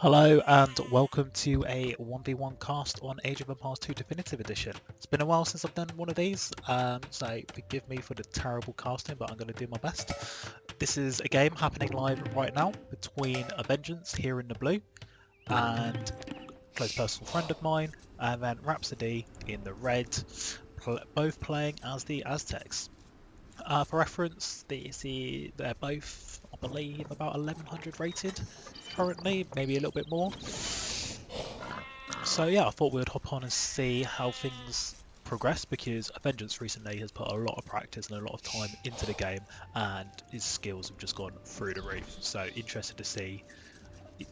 Hello and welcome to a 1v1 cast on Age of Empires 2 Definitive Edition. It's been a while since I've done one of these, so forgive me for the terrible casting, but I'm going to do my best. This is a game happening live right now between aVeng3ance here in the blue and a close personal friend of mine, and then rhaphsody in the red, both playing as the Aztecs. For reference, they're both, I believe, about 1100 rated currently, maybe a little bit more. So yeah, I thought we would hop on and see how things progress, because aVeng3ance recently has put a lot of practice and a lot of time into the game, and his skills have just gone through the roof. So interested to see.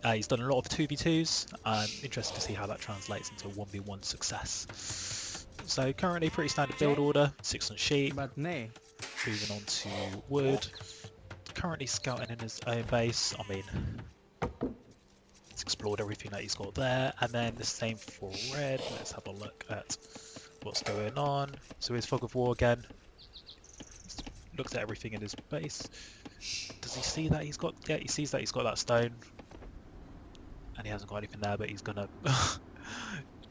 He's done a lot of 2v2s. I'm interested to see how that translates into 1v1 success. So currently pretty standard build order, 6 on sheep, But nay. moving on to wood. Currently scouting in his own base. I mean, he's explored everything that he's got there, and then the same for red. Let's have a look at what's going on. So here's Fog of War again. He's looked at everything in his base. Does he see that he's got? Yeah, he sees that he's got that stone, and he hasn't got anything there. But he's gonna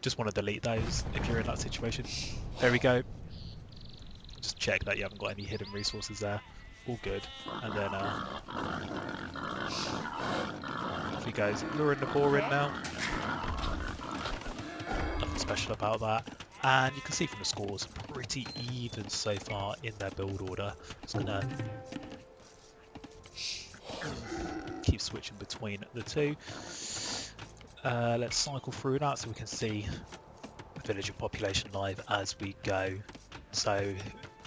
just want to delete those if you're in that situation. There we go. Just check that you haven't got any hidden resources there. All good. And then off he goes. Luring the boar in now. Nothing special about that. And you can see from the scores, pretty even so far in their build order. Just gonna keep switching between the two. Let's cycle through that so we can see the villager population live as we go. So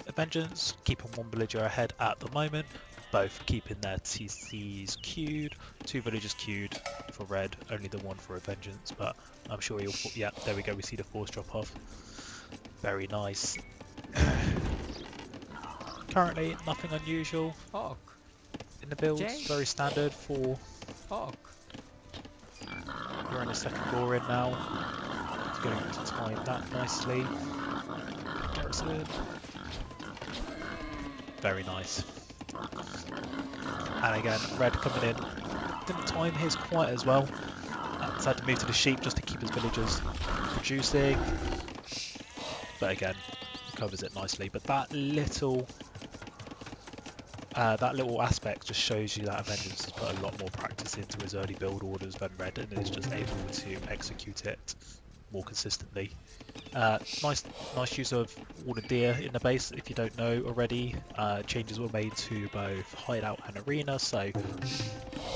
aVeng3ance keeping one villager ahead at the moment, both keeping their TCs queued, 2 villagers queued for red, only the one for aVeng3ance, but I'm sure you'll, yeah, there we go, we see the force drop off. Very nice. Currently nothing unusual Hawk. in the builds, Jay. very standard for. Hawk. You're in the second door in now. It's going to time that nicely. Garrison. Very nice. And again, red coming in. Didn't time his quite as well. Had to move to the sheep just to keep his villagers producing. But again, covers it nicely. But that little aspect just shows you that aVeng3ance has put a lot more practice into his early build orders than red, and is just able to execute it more consistently. Nice use of all the deer in the base. If you don't know already, changes were made to both hideout and arena. So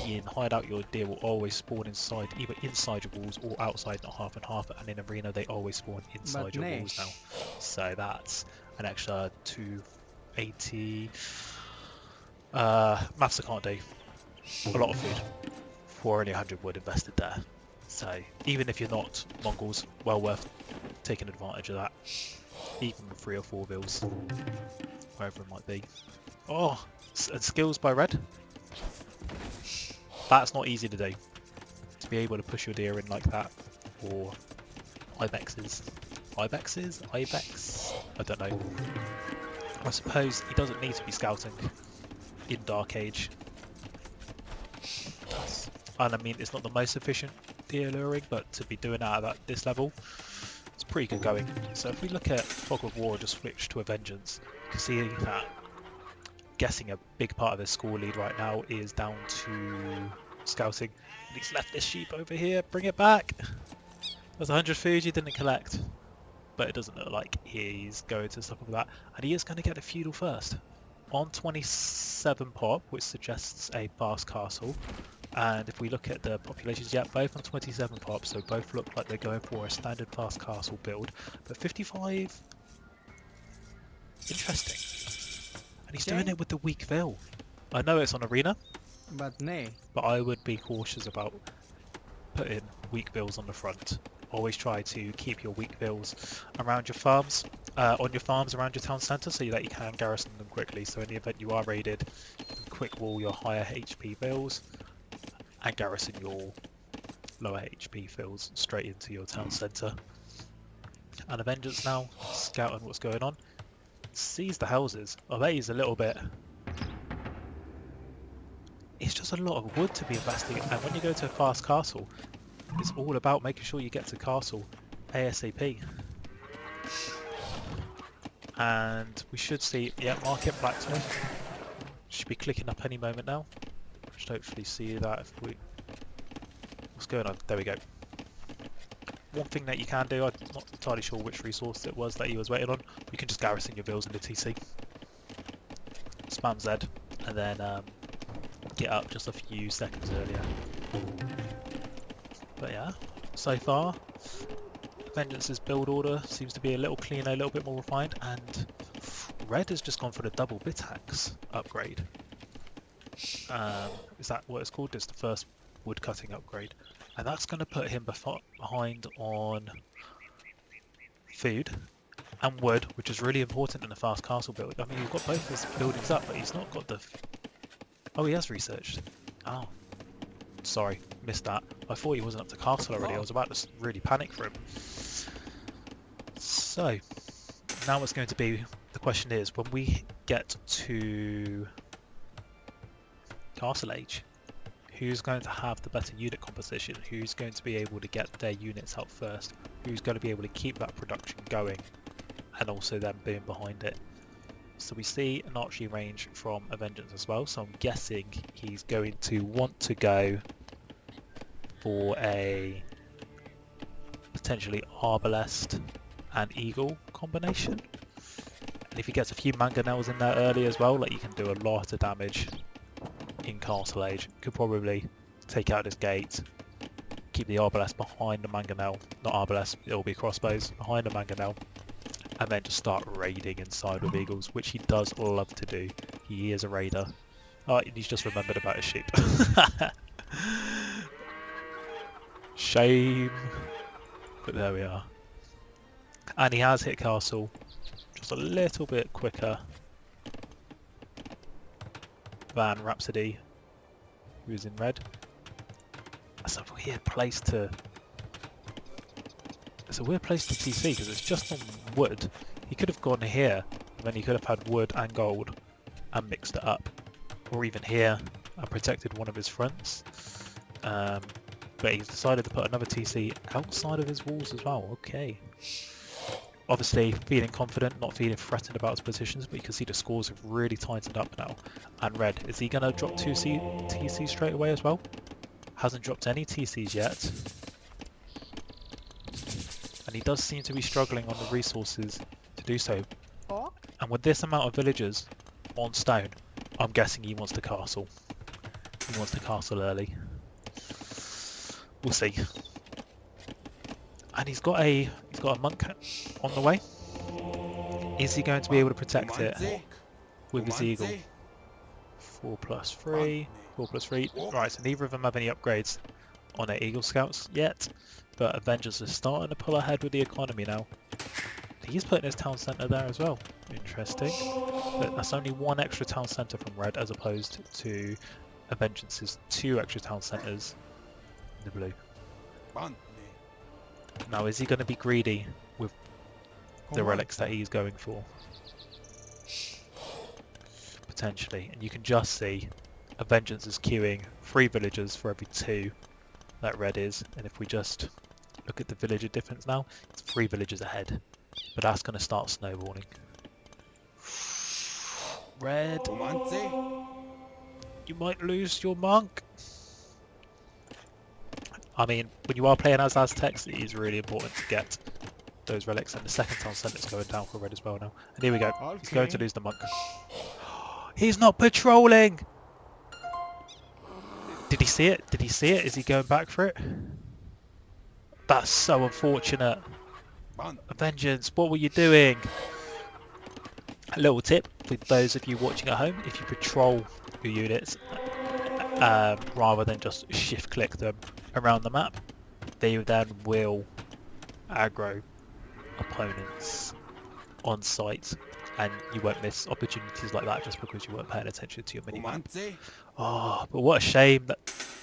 in hideout, your deer will always spawn inside, either inside your walls or outside, not half and half. And in arena, they always spawn inside your walls now. So that's an extra 280. Maths I can't do. A lot of food for only 100 wood invested there. So even if you're not Mongols, well worth taking advantage of that. Even with 3 or 4 vills, wherever it might be. Oh, and skills by red. That's not easy to do. To be able to push your deer in like that, or ibexes. Ibex? I don't know. I suppose he doesn't need to be scouting in Dark Age. And I mean, it's not the most efficient deer luring, but to be doing that at this level, it's pretty good going. So if we look at Fog of War, just switch to aVeng3ance, you can see that guessing a big part of his score lead right now is down to scouting. And he's left this sheep over here, bring it back! There's 100 food you didn't collect, but it doesn't look like he's going to stop with that. And he is going to get a feudal first. On 27 pop, which suggests a fast castle. And if we look at the populations, yeah, both on 27 pop, so both look like they're going for a standard fast castle build. But 55, interesting. And he's doing it with the weak vill. I know it's on arena, But nay. but I would be cautious about putting weak vills on the front. Always try to keep your weak vills around your farms, on your farms around your town centre, so that you can garrison them quickly. So in the event you are raided, you can quick wall your higher HP vills and garrison your lower HP fills straight into your town centre. And aVeng3ance now, scouting what's going on, sees the houses. Oh, that is a little bit it's just a lot of wood to be investing in. And when you go to a fast castle, it's all about making sure you get to castle ASAP. And we should see, yeah, market blacksmith. Should be clicking up any moment now. Should hopefully see that if we... What's going on? There we go. One thing that you can do, I'm not entirely sure which resource it was that he was waiting on, you can just garrison your villas into TC. Spam Z, and then get up just a few seconds earlier. But yeah, so far, Vengeance's build order seems to be a little cleaner, a little bit more refined, and Red has just gone for the double bit axe upgrade. Is that what it's called? It's the first wood cutting upgrade. And that's going to put him behind on food and wood, which is really important in a fast castle build. I mean, you've got both his buildings up, but he's not got the... Oh, he has researched. Oh, sorry, missed that. I thought he wasn't up to castle already. I was about to really panic for him. So, now what's going to be... The question is, when we get to Castle Age, who's going to have the better unit composition? Who's going to be able to get their units out first? Who's going to be able to keep that production going? And also then being behind it. So we see an archery range from aVeng3ance as well. So I'm guessing he's going to want to go for a potentially arbalest and eagle combination. And if he gets a few mangonels in there early as well, like you can do a lot of damage in Castle Age. Could probably take out this gate, keep the arbalest behind the mangonel, not arbalest, it'll be crossbows behind the mangonel, and then just start raiding inside with eagles, which he does love to do. He is a raider. Oh, he's just remembered about his sheep. Shame. But there we are. And he has hit castle just a little bit quicker than Rhapsody, who's in red. That's a weird place to... It's a weird place to TC because it's just on wood. He could have gone here, and then he could have had wood and gold and mixed it up. Or even here and protected one of his fronts. But he's decided to put another TC outside of his walls as well. Okay. Obviously feeling confident, not feeling threatened about his positions, but you can see the scores have really tightened up now. And red, is he going to drop 2 TCs straight away as well? Hasn't dropped any TCs yet. And he does seem to be struggling on the resources to do so. And with this amount of villagers on stone, I'm guessing he wants to castle. He wants to castle early. We'll see. And he's got a monk on the way. Is he going to be able to protect it with his eagle? 4+3, 4+3. Right, so neither of them have any upgrades on their eagle scouts yet, but aVeng3ance is starting to pull ahead with the economy now. He's putting his town centre there as well. Interesting. But that's only 1 extra town centre from red as opposed to aVeng3ance's 2 extra town centres in the blue. Now, is he going to be greedy with the relics that he's going for? Potentially. And you can just see aVeng3ance is queuing 3 villagers for every 2 that red is. And if we just look at the villager difference now, it's 3 villagers ahead. But that's going to start snowballing. Red, you might lose your monk. I mean, when you are playing as Aztecs, it is really important to get those relics, and the second town centre's going down for red as well now. And here we go. Okay. He's going to lose the monk. He's not patrolling! Did he see it? Did he see it? Is he going back for it? That's so unfortunate. aVeng3ance, what were you doing? A little tip for those of you watching at home: if you patrol your units rather than just shift click them around the map, they then will aggro opponents on site, and you won't miss opportunities like that just because you weren't paying attention to your minimap. Oh, but what a shame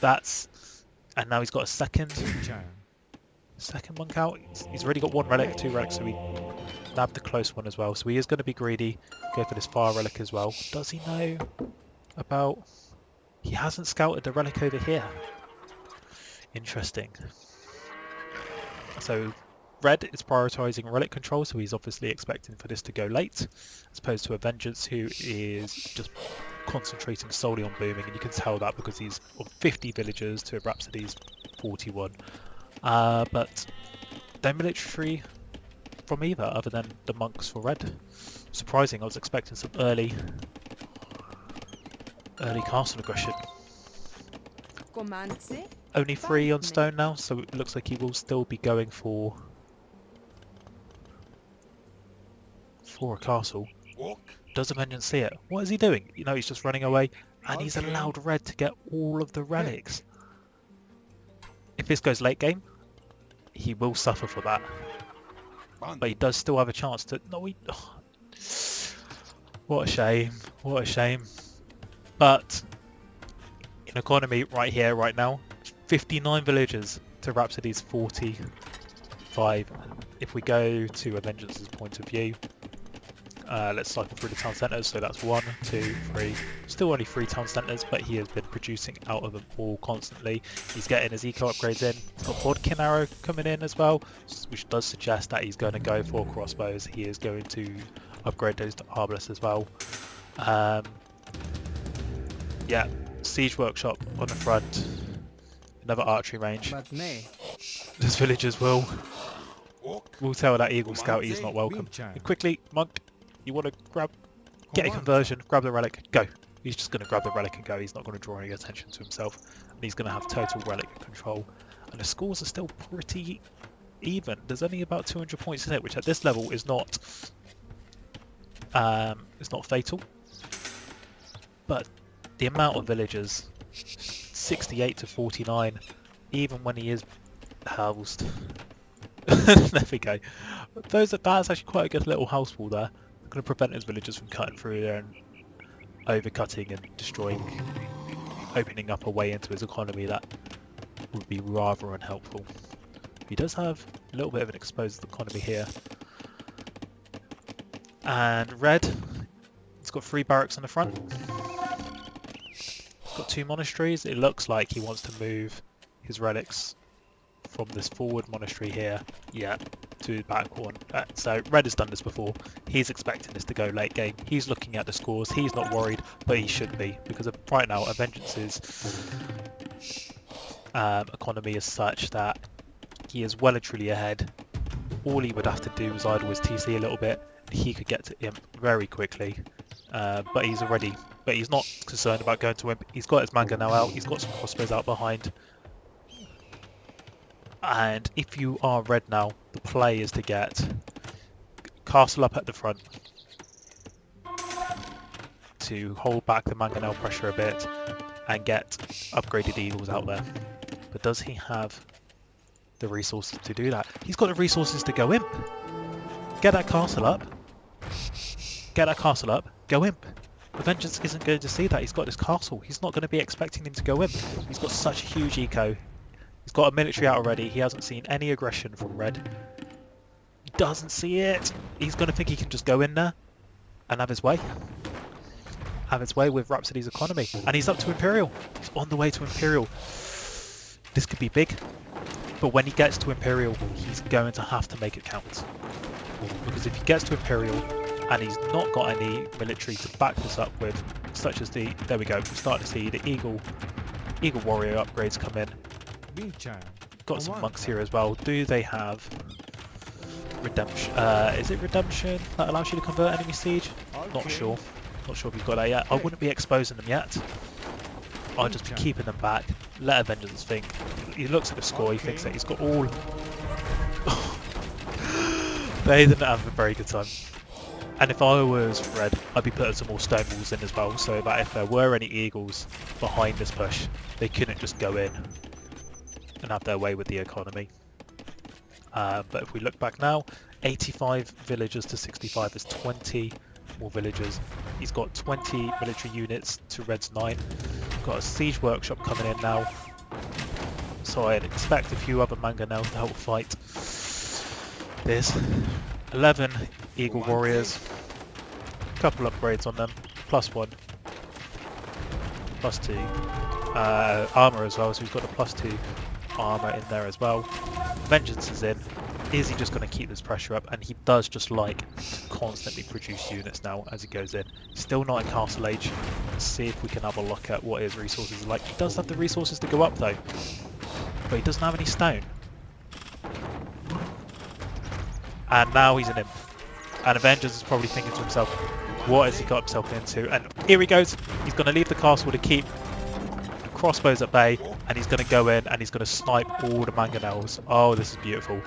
that's... And now he's got a second monk out. He's already got 1 relic, 2 relics, so he nabbed the close one as well. So he is going to be greedy, go for this fire relic as well. Does he know about... He hasn't scouted the relic over here. Interesting. So Red is prioritising relic control, so he's obviously expecting for this to go late, as opposed to aVeng3ance, who is just concentrating solely on booming, and you can tell that because he's on 50 villagers to rhaphsody's 41. But no military from either, other than the monks for Red. Surprising, I was expecting some early castle aggression. Only 3 on stone now, so it looks like he will still be going for a castle. Does aVeng3ance see it? What is he doing? You know, he's just running away, and he's allowed Red to get all of the relics. If this goes late game, he will suffer for that. But he does still have a chance to... No, what a shame. What a shame. But in economy right here, right now, 59 villagers to rhaphsody's 45. If we go to aVeng3ance's point of view, let's cycle through the town centres. So that's 1, 2, 3. Still only 3 town centres, but he has been producing out of them all constantly. He's getting his eco upgrades in. He's got Bodkin arrow coming in as well, which does suggest that he's going to go for crossbows. He is going to upgrade those to arbalest as well. Yeah, siege workshop on the front. Another archery range. Those villagers will tell that Eagle Scout he's not welcome. And quickly, Monk, you want to get a conversion, grab the relic, go. He's just going to grab the relic and go. He's not going to draw any attention to himself. And he's going to have total relic control. And the scores are still pretty even. There's only about 200 points in it, which at this level is not fatal. But the amount of villagers, 68 to 49, even when he is housed. There we go. That's actually quite a good little house wall there. Going to prevent his villagers from cutting through there and overcutting and destroying, opening up a way into his economy that would be rather unhelpful. He does have a little bit of an exposed economy here. And Red, it's got 3 barracks on the front. It's got 2 monasteries. It looks like he wants to move his relics from this forward monastery here, to the back one. So Red has done this before. He's expecting this to go late game. He's looking at the scores. He's not worried, but he should be, because right now aVeng3ance's economy is such that he is well and truly ahead. All he would have to do is idle his TC a little bit. He could get to Imp very quickly, but he's not concerned about going to Imp. He's got his manga now out. He's got some crossbows out behind. And if you are Red now, the play is to get castle up at the front to hold back the mangonel pressure a bit and get upgraded eagles out there. But does he have the resources to do that? He's got the resources to go Imp. Get that castle up. Get that castle up. Go Imp. aVeng3ance isn't going to see that. He's got this castle. He's not going to be expecting him to go Imp. He's got such a huge eco. He's got a military out already. He hasn't seen any aggression from Red. He doesn't see it. He's going to think he can just go in there and have his way. Have his way with rhaphsody's economy. And he's up to Imperial. He's on the way to Imperial. This could be big. But when he gets to Imperial, he's going to have to make it count. Because if he gets to Imperial and he's not got any military to back this up with, such as the... There we go. We're starting to see the Eagle Warrior upgrades come in. Got some monks here as well. Do they have redemption? Is it redemption that allows you to convert enemy siege? Not sure. Not sure if you've got that yet. I wouldn't be exposing them yet. I'll just be keeping them back. Let aVeng3ance think. He looks at the score. He thinks that he's got all. They didn't have a very good time. And if I was Red, I'd be putting some more stone walls in as well, so that if there were any eagles behind this push, they couldn't just go in and have their way with the economy. But if we look back now, 85 villagers to 65 is 20 more villagers. He's got 20 military units to Red's 9. Got a siege workshop coming in now. So I'd expect a few other mangonel to help fight this. 11 Eagle Warriors. Couple upgrades on them. +1. +2 armor as well, so he's got a +2 armor in there as well. Vengeance is in. Is he just going to keep this pressure up? And he does just like to constantly produce units now as he goes in. Still not in Castle Age. Let's see if we can have a look at what his resources are like. He does have the resources to go up though, but he doesn't have any stone. And now he's an imp. And Avengers is probably thinking to himself, what has he got himself into? And here he goes. He's going to leave the castle to keep the crossbows at bay, and he's going to go in and he's going to snipe all the mangonels. Oh, this is beautiful.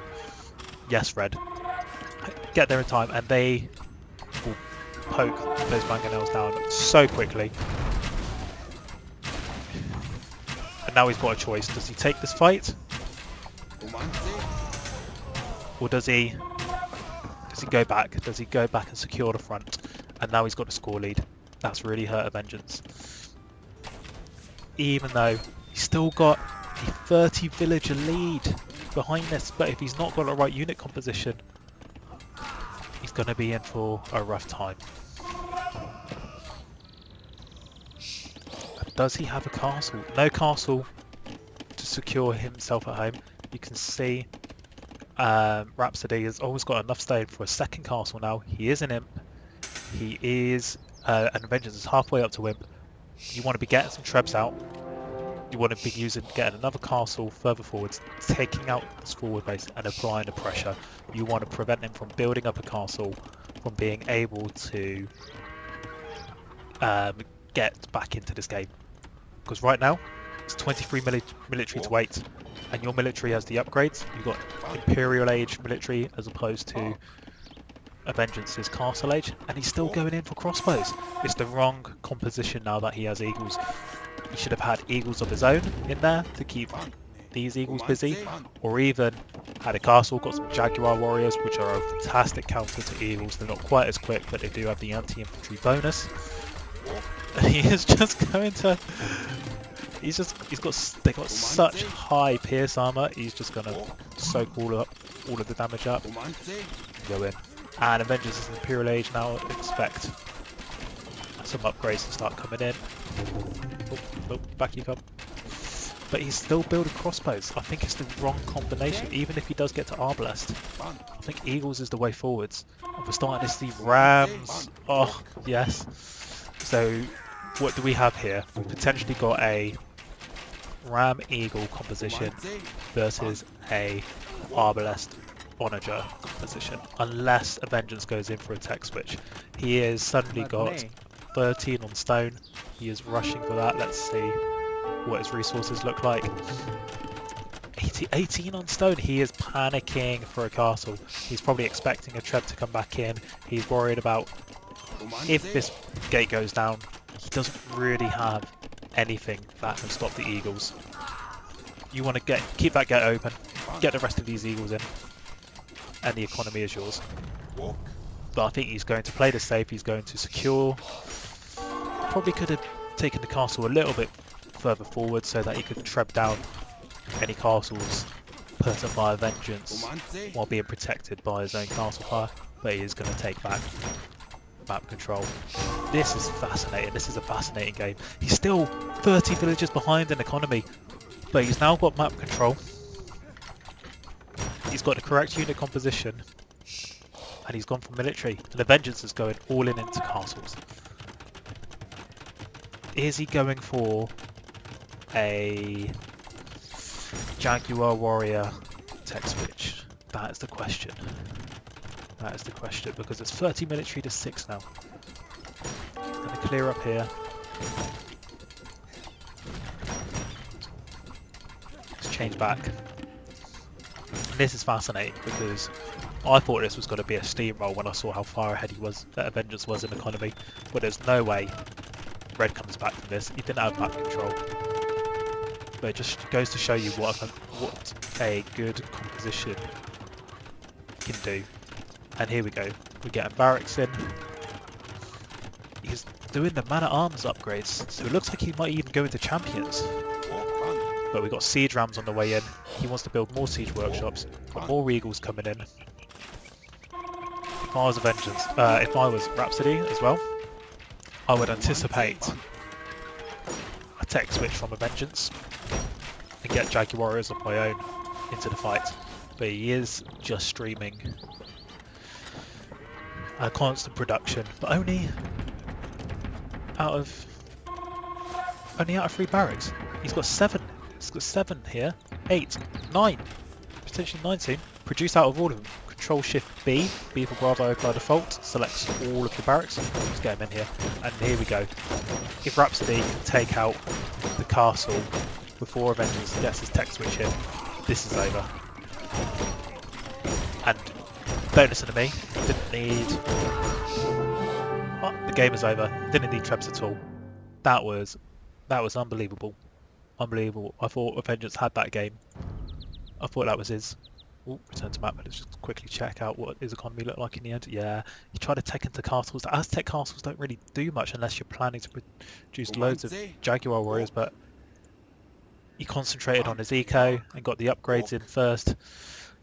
Yes, Red. Get there in time, and they will poke those mangonels down so quickly. And now he's got a choice. Does he take this fight? Or does he go back? Does he go back and secure the front? And now he's got a score lead. That's really hurt aVeng3ance. Even though he's still got a 30 villager lead behind this, but if he's not got the right unit composition, he's going to be in for a rough time. Does he have a castle? No castle to secure himself at home. You can see Rhapsody has always got enough stone for a second castle now. He is an imp. He is and aVeng3ance is halfway up to imp. You want to be getting some trebs out. You want to be getting another castle further forwards, taking out this forward base and applying the pressure. You want to prevent him from building up a castle, from being able to get back into this game. Because right now, it's 23 military to 8, and your military has the upgrades. You've got Imperial Age military as opposed to aVeng3ance's Castle Age, and he's still going in for crossbows. It's the wrong composition now that he has eagles. He should have had eagles of his own in there to keep these eagles busy, or even had a castle, got some Jaguar warriors, which are a fantastic counter to eagles. They're not quite as quick, but they do have the anti-infantry bonus. And he is just going to... they've got such high pierce armor. He's just gonna soak all of the damage up. Go in. And aVeng3ance is in Imperial Age now. Expect some upgrades to start coming in. Oh, back you come. But he's still building crossbows. I think it's the wrong combination. Even if he does get to Arbalest, I think Eagles is the way forwards. And we're starting to see Rams. Oh, yes. So what do we have here? We've potentially got a Ram Eagle composition versus a Arbalest Onager composition. Unless aVeng3ance goes in for a tech switch. He has suddenly got 13 on stone. He is rushing for that. Let's see what his resources look like. 18 on stone. He is panicking for a castle. He's probably expecting a treb to come back in. He's worried about if this gate goes down. He doesn't really have anything that can stop the eagles. You want to keep that gate open, get the rest of these eagles in, and the economy is yours. But I think he's going to play this safe. He's going to secure. Probably could have taken the castle a little bit further forward so that he could treb down any castles put up by aVeng3ance while being protected by his own castle fire. But he is going to take back map control. This is fascinating. This is a fascinating game. He's still 30 villages behind in economy, but he's now got map control. He's got the correct unit composition, and he's gone for military. And aVeng3ance is going all in into castles. Is he going for a Jaguar warrior tech switch? That is the question. That is the question, because it's 30 military to 6 now. He's going to clear up here. Let's change back. And this is fascinating because I thought this was going to be a steamroll when I saw how far ahead he was, that aVeng3ance was in economy. But there's no way Red comes back from this. He didn't have map control. But it just goes to show you what a good composition can do. And here we go. We're getting barracks in. He's doing the man-at-arms upgrades, so it looks like he might even go into champions. But we've got siege rams on the way in. He wants to build more siege workshops. Got more eagles coming in. If I was aVeng3ance, if I was Rhapsody as well, I would anticipate tech switch from aVeng3ance and get Jaguar Warriors of my own into the fight. But he is just streaming a constant production, but only out of 3 barracks. He's got 7. He's got 7 here, 8, 9, potentially 9 soon. Produce out of all of them. Control Shift B, B for Bravo by default, selects all of the barracks. Let's get him in here, and here we go. If Rhapsody can take out the castle before aVeng3ance gets his tech switch in, this is over. And don't listen to me. Didn't need. Oh, the game is over. Didn't need trebs at all. That was unbelievable. Unbelievable. I thought aVeng3ance had that game. I thought that was his. Ooh, return to map. Let's just quickly check out what his economy looked like in the end. Yeah, he tried to take into castles. The Aztec castles don't really do much unless you're planning to produce loads of Jaguar Warriors, but he concentrated on his eco and got the upgrades in first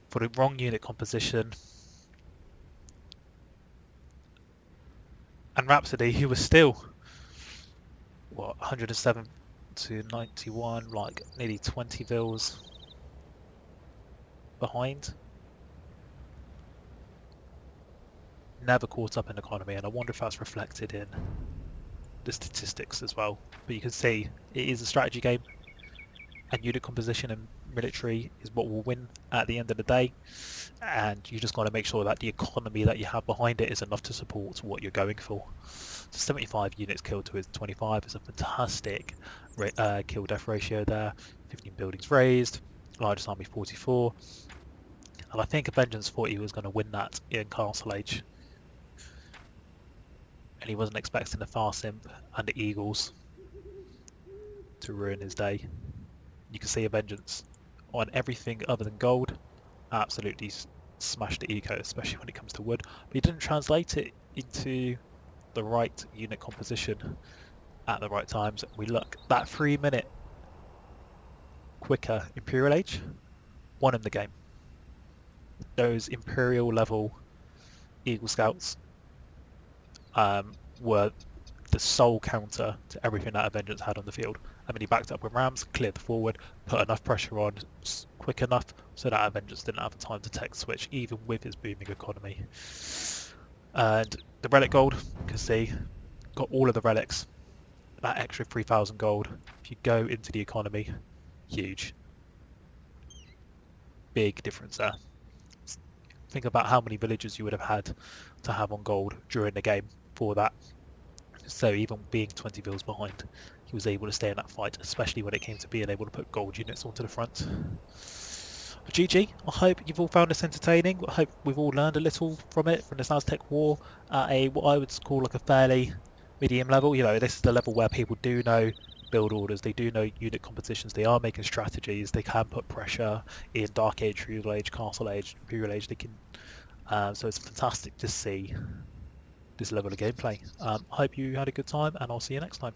for the wrong unit composition. And Rhapsody, who was still, what, 107 to 91, like nearly 20 vils behind, never caught up in economy, and I wonder if that's reflected in the statistics as well. But you can see it is a strategy game, and unit composition and military is what will win at the end of the day, and you just got to make sure that the economy that you have behind it is enough to support what you're going for. So 75 units killed to his 25 is a fantastic kill death ratio there. 15 buildings raised, largest army 44, and I think aVeng3ance thought he was going to win that in Castle Age, and he wasn't expecting the Fast Imp and the Eagles to ruin his day. You can see aVeng3ance on everything other than gold absolutely smashed the eco, especially when it comes to wood, but he didn't translate it into the right unit composition at the right times. We look, that 3-minute quicker Imperial Age won him the game. Those Imperial level Eagle Scouts were the sole counter to everything that aVeng3ance had on the field. I mean, he backed up with Rams, cleared the forward, put enough pressure on quick enough so that aVeng3ance didn't have time to tech switch, even with his booming economy. And the relic gold, you can see, got all of the relics. That extra 3,000 gold, if you go into the economy, huge. Big difference there. Think about how many villagers you would have had to have on gold during the game for that. So even being 20 vils behind, he was able to stay in that fight, especially when it came to being able to put gold units onto the front. But GG, I hope you've all found this entertaining. I hope we've all learned a little from it, from this Aztec War at a, what I would call like a fairly medium level. You know, this is the level where people do know build orders, they do know unit compositions, they are making strategies, they can put pressure in Dark Age, Feudal Age, Castle Age, Imperial Age, they can, so it's fantastic to see this level of gameplay. I hope you had a good time, and I'll see you next time.